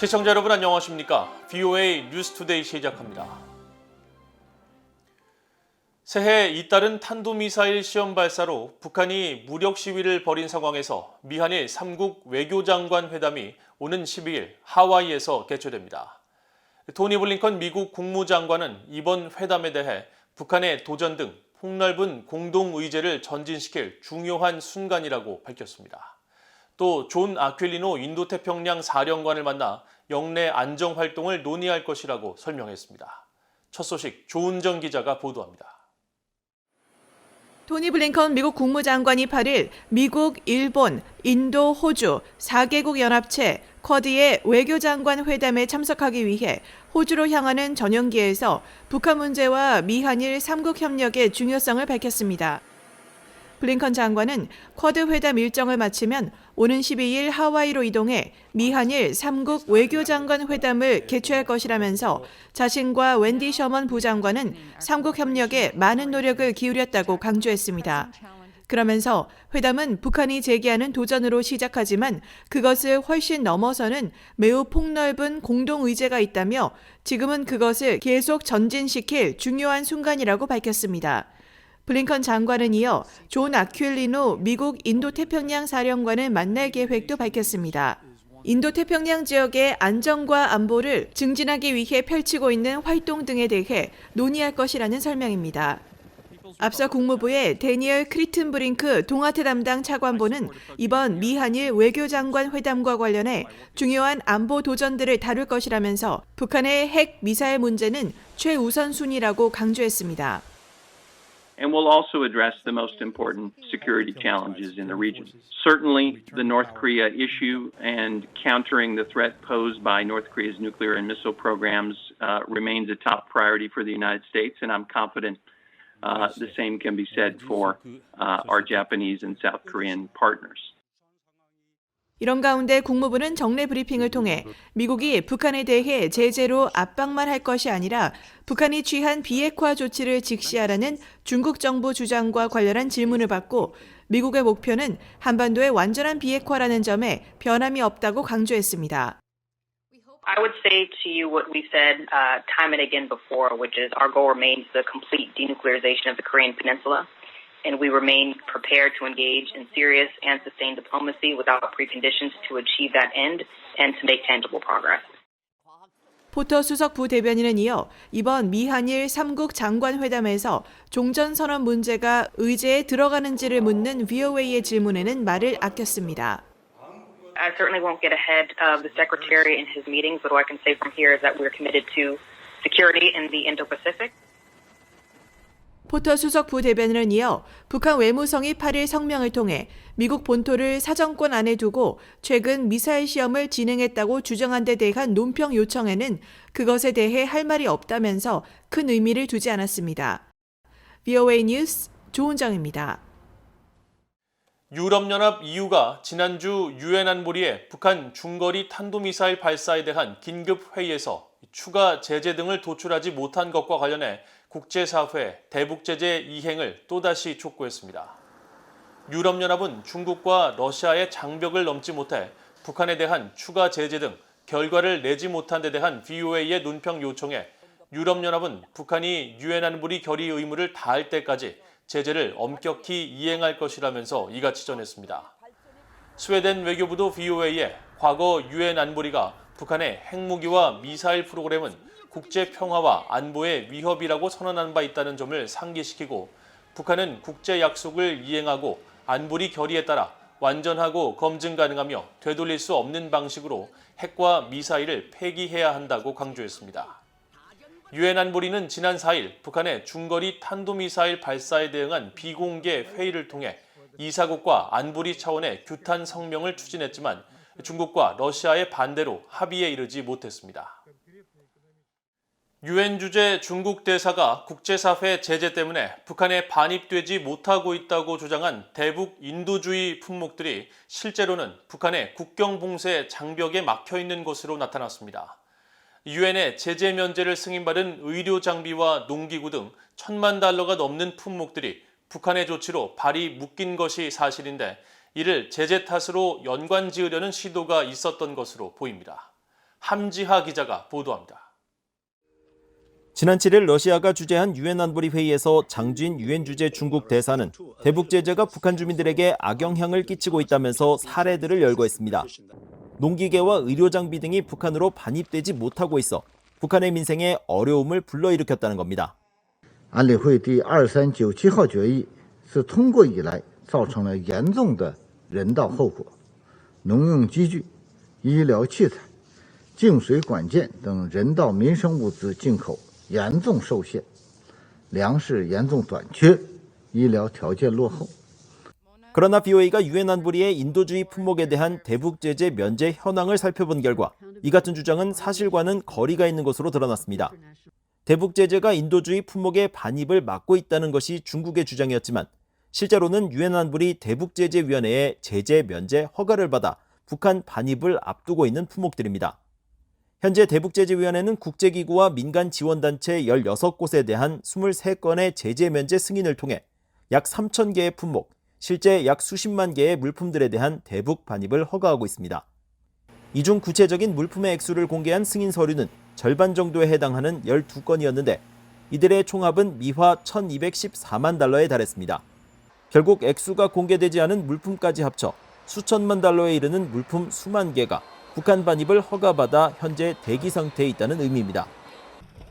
시청자 여러분 안녕하십니까? VOA 뉴스투데이 시작합니다. 새해 잇따른 탄도미사일 시험 발사로 북한이 무력 시위를 벌인 상황에서 미한일 3국 외교장관 회담이 오는 12일 하와이에서 개최됩니다. 토니 블링컨 미국 국무장관은 이번 회담에 대해 북한의 도전 등 폭넓은 공동의제를 전진시킬 중요한 순간이라고 밝혔습니다. 또 존 아퀼리노 인도태평양 사령관을 만나 영내 안정 활동을 논의할 것이라고 설명했습니다. 첫 소식 조은정 기자가 보도합니다. 토니 블링컨 미국 국무장관이 8일 미국, 일본, 인도, 호주 4개국 연합체 쿼드의 외교장관 회담에 참석하기 위해 호주로 향하는 전용기에서 북한 문제와 미한일 3국 협력의 중요성을 밝혔습니다. 블링컨 장관은 쿼드 회담 일정을 마치면 오는 12일 하와이로 이동해 미한일 3국 외교장관 회담을 개최할 것이라면서 자신과 웬디 셔먼 부장관은 3국 협력에 많은 노력을 기울였다고 강조했습니다. 그러면서 회담은 북한이 제기하는 도전으로 시작하지만 그것을 훨씬 넘어서는 매우 폭넓은 공동의제가 있다며 지금은 그것을 계속 전진시킬 중요한 순간이라고 밝혔습니다. 블링컨 장관은 이어 존 아퀼리노 미국 인도태평양 사령관을 만날 계획도 밝혔습니다. 인도태평양 지역의 안정과 안보를 증진하기 위해 펼치고 있는 활동 등에 대해 논의할 것이라는 설명입니다. 앞서 국무부의 데니얼 크리튼브링크 동아태 담당 차관보는 이번 미한일 외교장관 회담과 관련해 중요한 안보 도전들을 다룰 것이라면서 북한의 핵 미사일 문제는 최우선 순위라고 강조했습니다. And we'll also address the most important security challenges in the region. Certainly, the North Korea issue and countering the threat posed by North Korea's nuclear and missile programs remains a top priority for the United States, and I'm confident the same can be said for our Japanese and South Korean partners. 이런 가운데 국무부는 정례 브리핑을 통해 미국이 북한에 대해 제재로 압박만 할 것이 아니라 북한이 취한 비핵화 조치를 직시하라는 중국 정부 주장과 관련한 질문을 받고 미국의 목표는 한반도의 완전한 비핵화라는 점에 변함이 없다고 강조했습니다. I would say to you what we've said time and again before, which is our goal remains the complete denuclearization of the Korean Peninsula. And we remain prepared to engage in serious and sustained diplomacy without preconditions to achieve that end and to make tangible progress. 포터 수석 부대변인은 이어 이번 미한일 3국 장관 회담에서 종전선언 문제가 의제에 들어가는지를 묻는 VOA의 질문에는 말을 아꼈습니다. I certainly won't get ahead of the Secretary in his meetings, but what I can say from here is that we're committed to security in the Indo-Pacific. 포터 수석 부대변인은 이어 북한 외무성이 8일 성명을 통해 미국 본토를 사정권 안에 두고 최근 미사일 시험을 진행했다고 주장한 데 대한 논평 요청에는 그것에 대해 할 말이 없다면서 큰 의미를 두지 않았습니다. VOA 뉴스 조은정입니다. 유럽연합 EU가 지난주 유엔 안보리의 북한 중거리 탄도미사일 발사에 대한 긴급 회의에서 추가 제재 등을 도출하지 못한 것과 관련해 국제사회 대북제재 이행을 또다시 촉구했습니다. 유럽연합은 중국과 러시아의 장벽을 넘지 못해 북한에 대한 추가 제재 등 결과를 내지 못한 데 대한 VOA의 논평 요청에 유럽연합은 북한이 유엔 안보리 결의 의무를 다할 때까지 제재를 엄격히 이행할 것이라면서 이같이 전했습니다. 스웨덴 외교부도 VOA에 과거 유엔 안보리가 북한의 핵무기와 미사일 프로그램은 국제 평화와 안보의 위협이라고 선언한 바 있다는 점을 상기시키고 북한은 국제 약속을 이행하고 안보리 결의에 따라 완전하고 검증 가능하며 되돌릴 수 없는 방식으로 핵과 미사일을 폐기해야 한다고 강조했습니다. 유엔 안보리는 지난 4일 북한의 중거리 탄도미사일 발사에 대응한 비공개 회의를 통해 이사국과 안보리 차원의 규탄 성명을 추진했지만 중국과 러시아의 반대로 합의에 이르지 못했습니다. 유엔 주재 중국 대사가 국제사회 제재 때문에 북한에 반입되지 못하고 있다고 주장한 대북 인도주의 품목들이 실제로는 북한의 국경 봉쇄 장벽에 막혀 있는 것으로 나타났습니다. 유엔의 제재 면제를 승인받은 의료 장비와 농기구 등 1,000만 달러가 넘는 품목들이 북한의 조치로 발이 묶인 것이 사실인데 이를 제재 탓으로 연관 지으려는 시도가 있었던 것으로 보입니다. 함지하 기자가 보도합니다. 지난 7일 러시아가 주재한 유엔 안보리 회의에서 장주인 유엔 주재 중국 대사는 대북 제재가 북한 주민들에게 악영향을 끼치고 있다면서 사례들을 열거했습니다. 농기계와 의료 장비 등이 북한으로 반입되지 못하고 있어 북한의 민생에 어려움을 불러일으켰다는 겁니다. 安理会第2397号决议是通过以来造成了严重的人道后果，农用机具、医疗器材、净水管件等人道民生物资进口严重受限，粮食严重短缺，医疗条件落后。 그러나 BOA가 유엔 안보리의 인도주의 품목에 대한 대북 제재 면제 현황을 살펴본 결과 이 같은 주장은 사실과는 거리가 있는 것으로 드러났습니다. 대북 제재가 인도주의 품목의 반입을 막고 있다는 것이 중국의 주장이었지만 실제로는 유엔 안보리 대북 제재 위원회의 제재 면제 허가를 받아 북한 반입을 앞두고 있는 품목들입니다. 현재 대북 제재 위원회는 국제기구와 민간 지원단체 16곳에 대한 23건의 제재 면제 승인을 통해 약 3,000개의 품목, 실제 약 수십만 개의 물품들에 대한 대북 반입을 허가하고 있습니다. 이 중 구체적인 물품의 액수를 공개한 승인 서류는 절반 정도에 해당하는 12건이었는데 이들의 총합은 미화 1,214만 달러에 달했습니다. 결국 액수가 공개되지 않은 물품까지 합쳐 수천만 달러에 이르는 물품 수만 개가 북한 반입을 허가받아 현재 대기 상태에 있다는 의미입니다.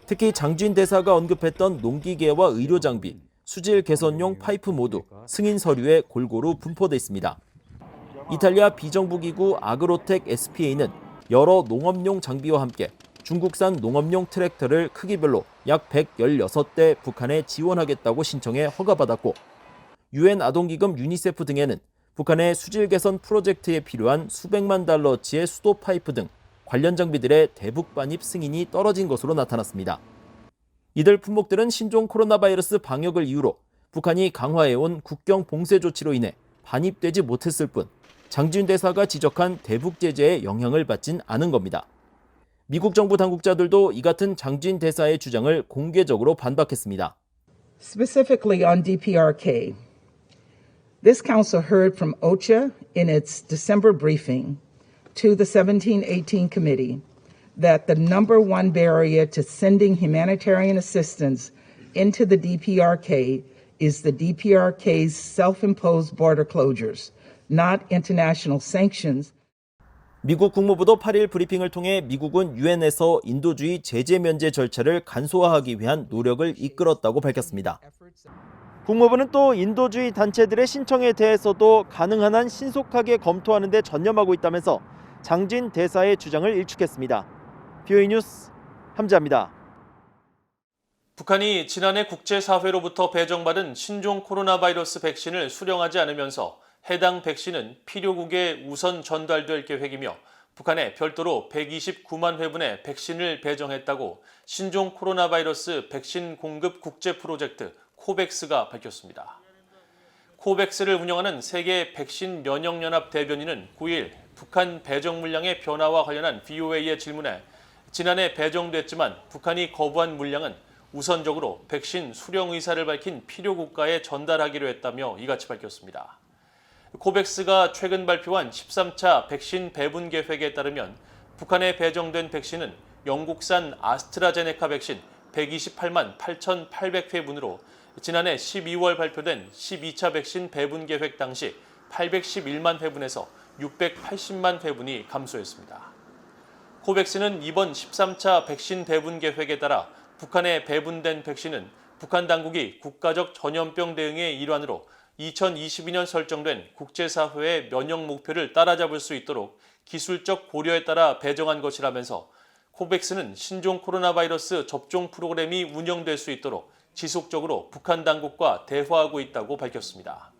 특히 장주인 대사가 언급했던 농기계와 의료 장비, 수질 개선용 파이프 모두 승인 서류에 골고루 분포돼 있습니다. 이탈리아 비정부기구 아그로텍 SPA는 여러 농업용 장비와 함께 중국산 농업용 트랙터를 크기별로 약 116대 북한에 지원하겠다고 신청해 허가받았고 유엔 아동기금 유니세프 등에는 북한의 수질 개선 프로젝트에 필요한 수백만 달러어치의 수도 파이프 등 관련 장비들의 대북 반입 승인이 떨어진 것으로 나타났습니다. 이들 품목들은 신종 코로나 바이러스 방역을 이유로 북한이 강화해온 국경 봉쇄 조치로 인해 반입되지 못했을 뿐 장주인 대사가 지적한 대북 제재에 영향을 받진 않은 겁니다. 미국 정부 당국자들도 이 같은 장주인 대사의 주장을 공개적으로 반박했습니다. Specifically on DPRK, this council heard from OCHA in its December briefing to the 1718 committee that the number one barrier to sending humanitarian assistance into the DPRK is the DPRK's self-imposed border closures, not international sanctions. 미국 국무부도 8일 브리핑을 통해 미국은 유엔에서 인도주의 제재 면제 절차를 간소화하기 위한 노력을 이끌었다고 밝혔습니다. 국무부는 또 인도주의 단체들의 신청에 대해서도 가능한 한 신속하게 검토하는 데 전념하고 있다면서 장진 대사의 주장을 일축했습니다. BOA 뉴스 함지아입니다. 북한이 지난해 국제사회로부터 배정받은 신종 코로나 바이러스 백신을 수령하지 않으면서 해당 백신은 필요국에 우선 전달될 계획이며 북한에 별도로 129만 회분의 백신을 배정했다고 신종 코로나 바이러스 백신 공급 국제 프로젝트 코백스가 밝혔습니다. 코백스를 운영하는 세계 백신 면역연합 대변인은 9일 북한 배정 물량의 변화와 관련한 BOA의 질문에 지난해 배정됐지만 북한이 거부한 물량은 우선적으로 백신 수령 의사를 밝힌 필요국가에 전달하기로 했다며 이같이 밝혔습니다. 코백스가 최근 발표한 13차 백신 배분 계획에 따르면 북한에 배정된 백신은 영국산 아스트라제네카 백신 128만 8,800회분으로 지난해 12월 발표된 12차 백신 배분 계획 당시 811만 회분에서 680만 회분이 감소했습니다. 코백스는 이번 13차 백신 배분 계획에 따라 북한에 배분된 백신은 북한 당국이 국가적 전염병 대응의 일환으로 2022년 설정된 국제사회의 면역 목표를 따라잡을 수 있도록 기술적 고려에 따라 배정한 것이라면서 코백스는 신종 코로나 바이러스 접종 프로그램이 운영될 수 있도록 지속적으로 북한 당국과 대화하고 있다고 밝혔습니다.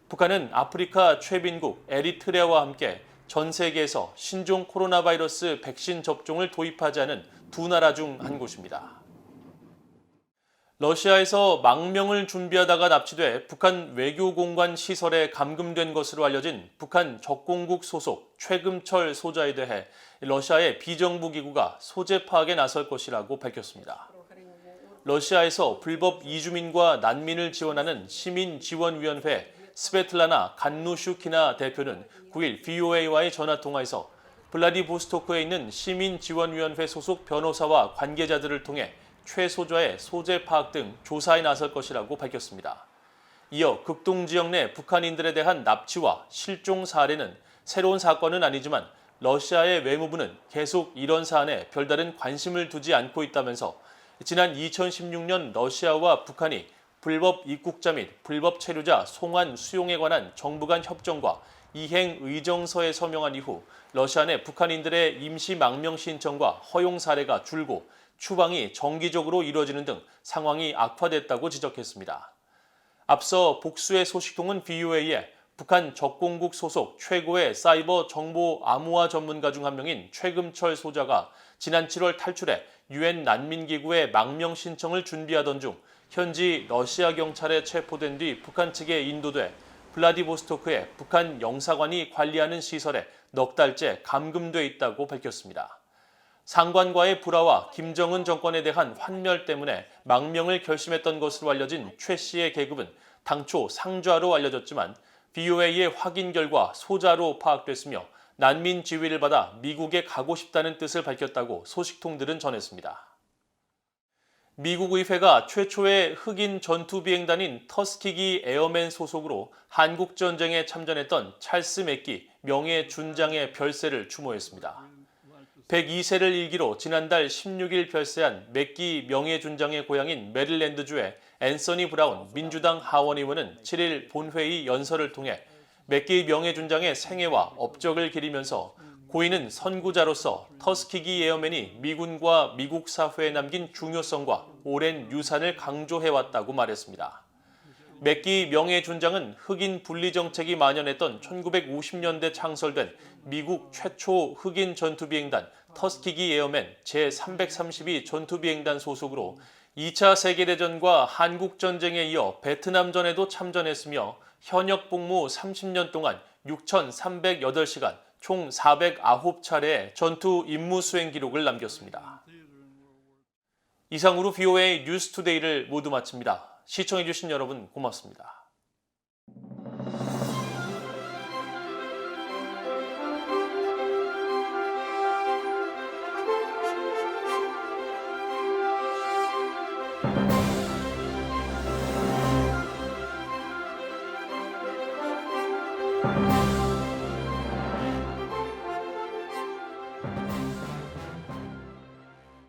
북한은 아프리카 최빈국 에리트레아와 함께 전 세계에서 신종 코로나 바이러스 백신 접종을 도입하지 않은 두 나라 중 한 곳입니다. 러시아에서 망명을 준비하다가 납치돼 북한 외교공관 시설에 감금된 것으로 알려진 북한 적공국 소속 최금철 소자에 대해 러시아의 비정부 기구가 소재 파악에 나설 것이라고 밝혔습니다. 러시아에서 불법 이주민과 난민을 지원하는 시민지원위원회 스베틀라나 간누슈키나 대표는 9일 BOA와의 전화통화에서 블라디보스토크에 있는 시민지원위원회 소속 변호사와 관계자들을 통해 최 소좌의 소재 파악 등 조사에 나설 것이라고 밝혔습니다. 이어 극동 지역 내 북한인들에 대한 납치와 실종 사례는 새로운 사건은 아니지만 러시아의 외무부는 계속 이런 사안에 별다른 관심을 두지 않고 있다면서 지난 2016년 러시아와 북한이 불법 입국자 및 불법 체류자 송환 수용에 관한 정부 간 협정과 이행 의정서에 서명한 이후 러시아 내 북한인들의 임시 망명 신청과 허용 사례가 줄고 추방이 정기적으로 이루어지는 등 상황이 악화됐다고 지적했습니다. 앞서 복수의 소식통은 VOA에 북한 적공국 소속 최고의 사이버 정보 암호화 전문가 중 한 명인 최금철 소자가 지난 7월 탈출해 유엔 난민기구에 망명 신청을 준비하던 중 현지 러시아 경찰에 체포된 뒤 북한 측에 인도돼 블라디보스토크의 북한 영사관이 관리하는 시설에 넉 달째 감금돼 있다고 밝혔습니다. 상관과의 불화와 김정은 정권에 대한 환멸 때문에 망명을 결심했던 것으로 알려진 최 씨의 계급은 당초 상좌로 알려졌지만 VOA의 확인 결과 소자로 파악됐으며 난민 지위를 받아 미국에 가고 싶다는 뜻을 밝혔다고 소식통들은 전했습니다. 미국 의회가 최초의 흑인 전투비행단인 터스키기 에어맨 소속으로 한국전쟁에 참전했던 찰스 맥기 명예준장의 별세를 추모했습니다. 102세를 일기로 지난달 16일 별세한 맥기 명예준장의 고향인 메릴랜드주의 앤서니 브라운 민주당 하원의원은 7일 본회의 연설을 통해 맥기 명예준장의 생애와 업적을 기리면서 고인은 선구자로서 터스키기 에어맨이 미군과 미국 사회에 남긴 중요성과 오랜 유산을 강조해왔다고 말했습니다. 맥기 명예준장은 흑인 분리 정책이 만연했던 1950년대 창설된 미국 최초 흑인 전투비행단 터스키기 에어맨 제332 전투비행단 소속으로 2차 세계대전과 한국전쟁에 이어 베트남전에도 참전했으며 현역 복무 30년 동안 6,308시간 총 409차례의 전투 임무 수행 기록을 남겼습니다. 이상으로 VOA 뉴스투데이를 모두 마칩니다. 시청해주신 여러분 고맙습니다.